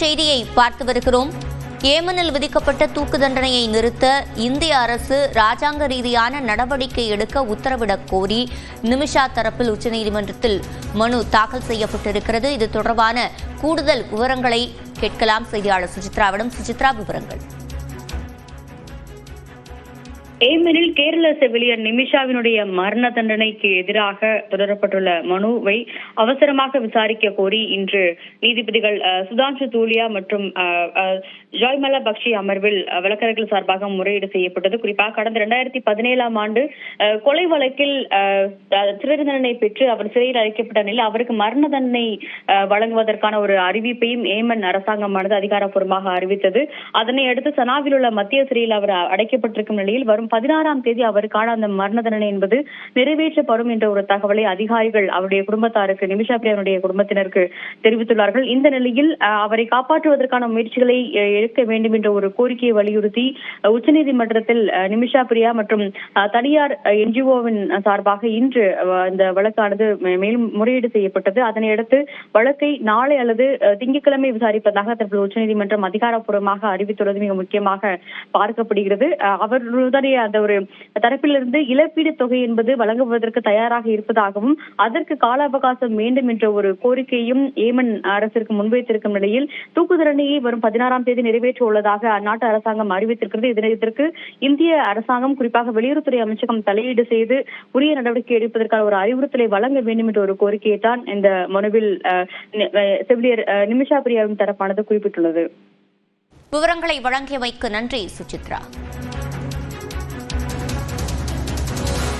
செய்தியை பார்த்து வருகிறோம். ஏமனில் விதிக்கப்பட்ட தூக்கு தண்டனையை நிறுத்த இந்திய அரசு ராஜாங்க ரீதியான நடவடிக்கை எடுக்க உத்தரவிடக் கோரி நிமிஷா தரப்பில் உச்சநீதிமன்றத்தில் மனு தாக்கல் செய்யப்பட்டிருக்கிறது. இது தொடர்பான கூடுதல் விவரங்களை கேட்கலாம் செய்தியாளர் சுசித்ராவிடம். சுசித்ரா, விவரங்கள். ஏமனில் கேரள செவிலியர் நிமிஷாவினுடைய மரண தண்டனைக்கு எதிராக தொடரப்பட்டுள்ள மனுவை அவசரமாக விசாரிக்க கோரி இன்று நீதிபதிகள் சுதான்ஷு தூலியா மற்றும் ஜாய்மலா பக்ஷி அமர்வில் வழக்கறிஞர்கள் சார்பாக முறையீடு செய்யப்பட்டது. குறிப்பாக கடந்த 2017 ஆண்டு கொலை வழக்கில் சிறை தண்டனை பெற்று அவர் சிறையில் அடைக்கப்பட்ட நிலையில் அவருக்கு மரண தண்டனை வழங்குவதற்கான ஒரு அறிவிப்பையும் ஏமன் அரசாங்கமானது அதிகாரப்பூர்வமாக அறிவித்தது. அதனை அடுத்து சனாவில் உள்ள மத்திய சிறையில் அவர் அடைக்கப்பட்டிருக்கும் நிலையில் வரும் 16ஆம் தேதி அவருக்கான அந்த மரண தண்டனை என்பது நிறைவேற்றப்படும் என்ற ஒரு தகவலை அதிகாரிகள் அவருடைய குடும்பத்தாருக்கு, நிமிஷா பிரியாவுடைய குடும்பத்தினருக்கு தெரிவித்துள்ளார்கள். இந்த நிலையில் அவரை காப்பாற்றுவதற்கான முயற்சிகளை எடுக்க வேண்டும் என்ற ஒரு கோரிக்கையை வலியுறுத்தி உச்சநீதிமன்றத்தில் நிமிஷா பிரியா மற்றும் தனியார் என்ஜிஓவின் சார்பாக இன்று இந்த வழக்கானது மேலும் முறையீடு செய்யப்பட்டது. அதனையடுத்து வழக்கை நாளை அல்லது திங்கட்கிழமை விசாரிப்பதாக தற்போது உச்சநீதிமன்றம் அதிகாரப்பூர்வமாக அறிவித்துள்ளது மிக முக்கியமாக பார்க்கப்படுகிறது. அவருடைய அந்த ஒரு தரப்பிலிருந்து இழப்பீடு தொகை என்பது வழங்குவதற்கு தயாராக இருப்பதாகவும் அதற்கு கால அவகாசம் வேண்டும் என்ற ஒரு கோரிக்கையும் ஏமன் அரசிற்கு முன்வைத்திருக்கும் நிலையில் தூக்கு தண்டனையை வரும் 16ஆம் தேதி நிறைவேற்ற உள்ளதாக அந்நாட்டு அரசாங்கம் அறிவித்திருக்கிறது. இதற்கு இந்திய அரசாங்கம், குறிப்பாக வெளியுறவுத்துறை அமைச்சகம் தலையீடு செய்து உரிய நடவடிக்கை எடுப்பதற்கான ஒரு அறிவுறுத்தலை வழங்க வேண்டும் என்ற ஒரு கோரிக்கையை தான் இந்த மனுவில் செவிலியர் நிமிஷா பிரியாவின் தரப்பானது குறிப்பிட்டுள்ளது. விவரங்களை வழங்கியமைக்கு நன்றி சுசித்ரா.